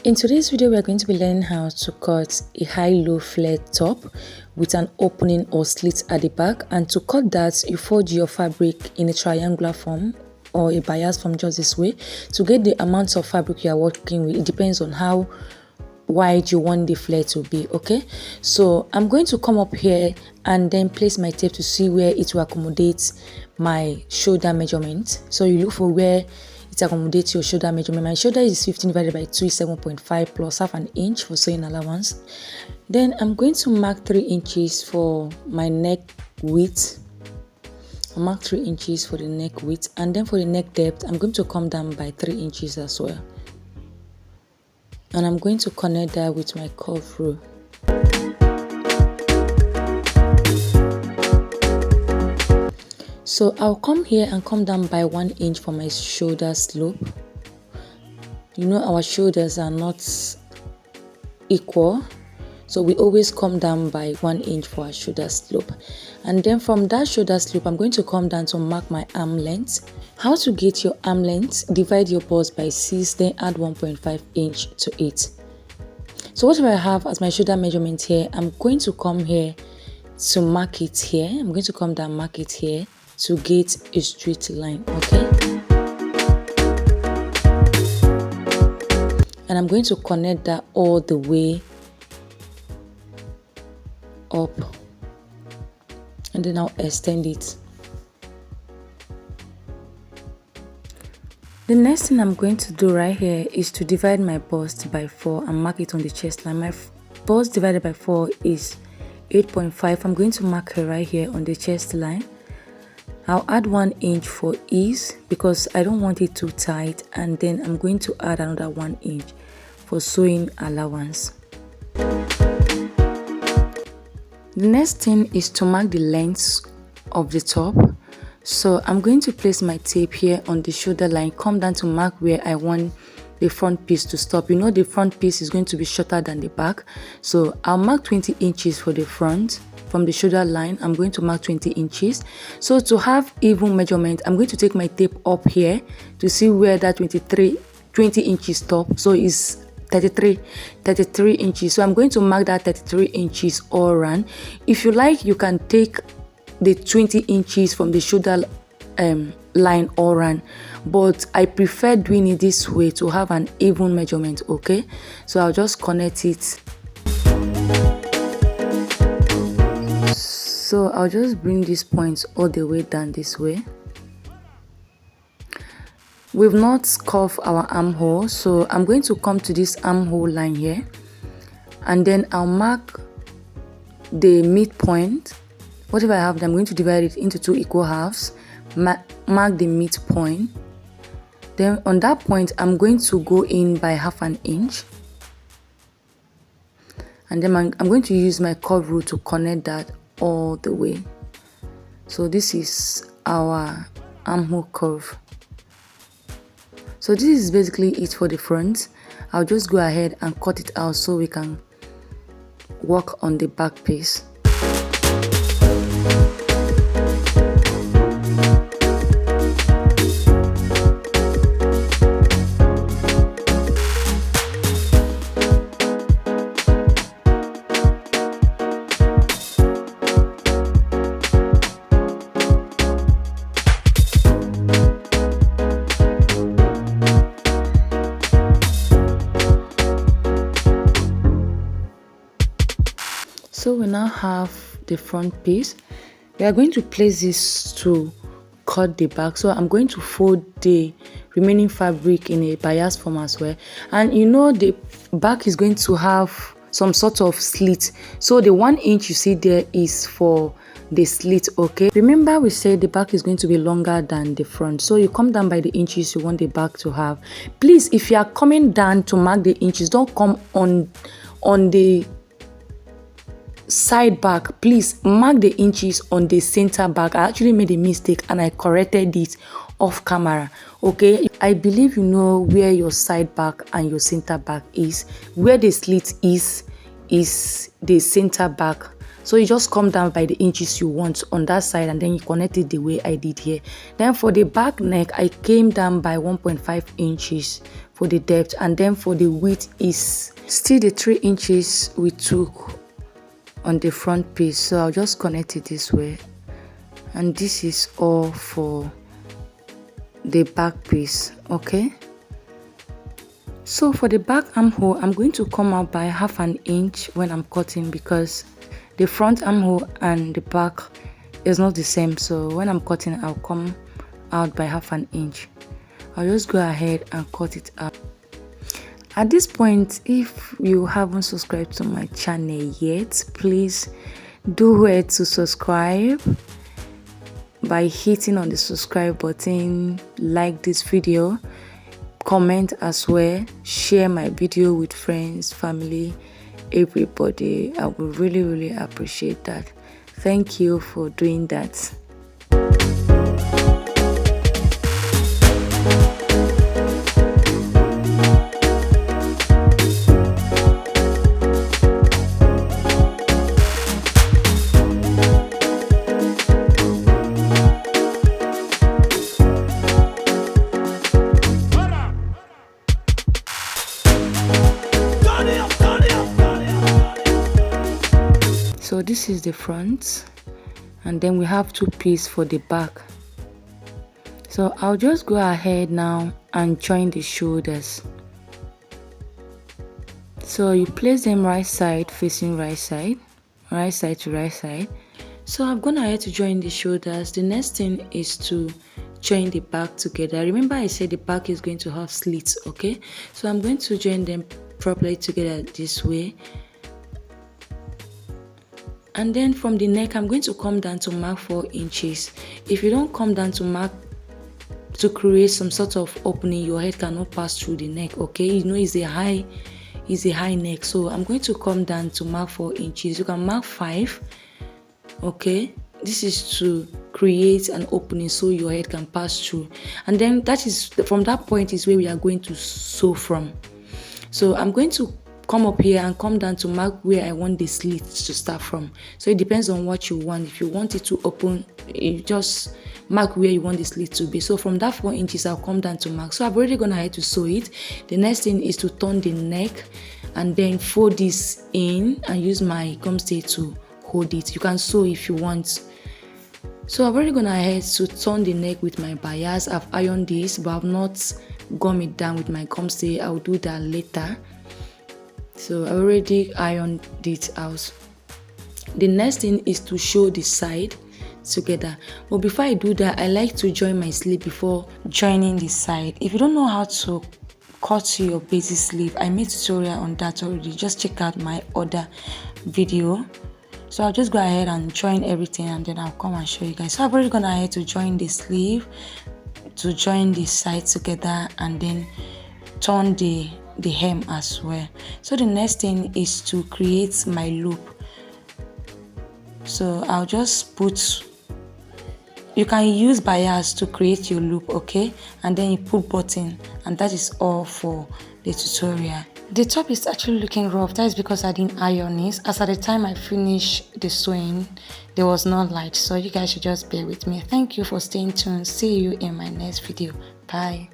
In today's video, we are going to be learning how to cut a high-low flare top with an opening or slit at the back. And to cut that, you fold your fabric in a triangular form or a bias form just this way. To get the amount of fabric you are working with, it depends on how wide you want the flare to be. Okay, so I'm going to come up here and then place my tape to see where it will accommodate my shoulder measurement. So you look for where it accommodates your shoulder measurement. My shoulder is 15 divided by 2 is 7.5 plus half an inch for sewing allowance. Then I'm going to mark 3 inches for my neck width. I'll mark 3 inches for the neck width, and then for the neck depth I'm going to come down by 3 inches as well. And I'm going to connect that with my curve rule. So I'll come here and come down by 1 inch for my shoulder slope. You know our shoulders are not equal, so we always come down by 1 inch for our shoulder slope. And then from that shoulder slope, I'm going to come down to mark my arm length. How to get your arm length? Divide your bust by 6, then add 1.5 inch to it. So whatever I have as my shoulder measurement here, I'm going to come here to mark it here. I'm going to come down, mark it here to get a straight line. Okay, and I'm going to connect that all the way up, and then I'll extend it. The next thing I'm going to do right here is to divide my bust by 4 and mark it on the chest line. My bust divided by 4 is 8.5. I'm going to mark her right here on the chest line. I'll add 1 inch for ease because I don't want it too tight, and then I'm going to add another 1 inch for sewing allowance. The next thing is to mark the length of the top. So I'm going to place my tape here on the shoulder line, come down to mark where I want the front piece to stop. You know the front piece is going to be shorter than the back, so I'll mark 20 inches for the front. From the shoulder line, I'm going to mark 20 inches. So to have even measurement, I'm going to take my tape up here to see where that 20 inches stop. So it's 33 inches. So I'm going to mark that 33 inches all around. If you like, you can take the 20 inches from the shoulder line all around, but I prefer doing it this way to have an even measurement. Okay, so I'll just connect it. So I'll just bring these points all the way down this way. We've not curved our armhole, so I'm going to come to this armhole line here, and then I'll mark the midpoint. Whatever I have, I'm going to divide it into 2 equal halves, mark the midpoint. Then on that point, I'm going to go in by half an inch, and then I'm going to use my curve rule to connect that all the way. So this is our armhole curve. So this is basically it for the front. I'll just go ahead and cut it out so we can work on the back piece. So we now have the front piece. We are going to place this to cut the back. So I'm going to fold the remaining fabric in a bias form as well. And you know the back is going to have some sort of slit. So the 1 inch you see there is for the slit. Okay, remember we said the back is going to be longer than the front, so you come down by the inches you want the back to have. Please, if you are coming down to mark the inches, don't come on the side back. Please mark the inches on the center back. I actually made a mistake and I corrected it off camera. Okay, I believe you know where your side back and your center back is. Where the slit is the center back. So you just come down by the inches you want on that side, and then you connect it the way I did here. Then for the back neck, I came down by 1.5 inches for the depth, and then for the width is still the 3 inches we took on the front piece. So I'll just connect it this way, and this is all for the back piece. Okay, so for the back armhole, I'm going to come out by 1/2 inch when I'm cutting, because the front armhole and the back is not the same. So when I'm cutting, I'll come out by 1/2 inch. I'll just go ahead and cut it out. At this point, if you haven't subscribed to my channel yet, please do well to subscribe by hitting on the subscribe button, like this video, comment as well, share my video with friends, family, everybody. I would really appreciate that. Thank you for doing that. So this is the front, and then we have 2 pieces for the back. So I'll just go ahead now and join the shoulders. So you place them right side facing right side to right side. So I've gone ahead to join the shoulders. The next thing is to join the back together. Remember I said the back is going to have slits, okay? So I'm going to join them properly together this way. And then from the neck, I'm going to come down to mark 4 inches. If you don't come down to mark to create some sort of opening, your head cannot pass through the neck, okay? You know it's a high neck. So I'm going to come down to mark 4 inches. You can mark 5, okay? This is to create an opening so your head can pass through. And then that is, from that point is where we are going to sew from. So I'm going to come up here and come down to mark where I want the slit to start from. So it depends on what you want. If you want it to open, you just mark where you want the slit to be. So from that 4 inches, I'll come down to mark. So I've already gone ahead to sew it. The next thing is to turn the neck and then fold this in and use my gum stay to hold it. You can sew if you want. So I've already gone ahead to turn the neck with my bias. I've ironed this, but I've not gum it down with my gum stay. I'll do that later. So I already ironed it out. The next thing is to show the side together. But before I do that, I like to join my sleeve before joining the side. If you don't know how to cut your basic sleeve, I made a tutorial on that already. Just check out my other video. So I'll just go ahead and join everything, and then I'll come and show you guys. So I've already gone ahead to join the sleeve, to join the side together, and then turn the hem as well. So the next thing is to create my loop. So I'll just put, you can use bias to create your loop, okay? And then you put button, and that is all for the tutorial. The top is actually looking rough. That is because I didn't iron it. As at the time I finished the sewing, there was no light, so you guys should just bear with me. Thank you for staying tuned. See you in my next video. Bye.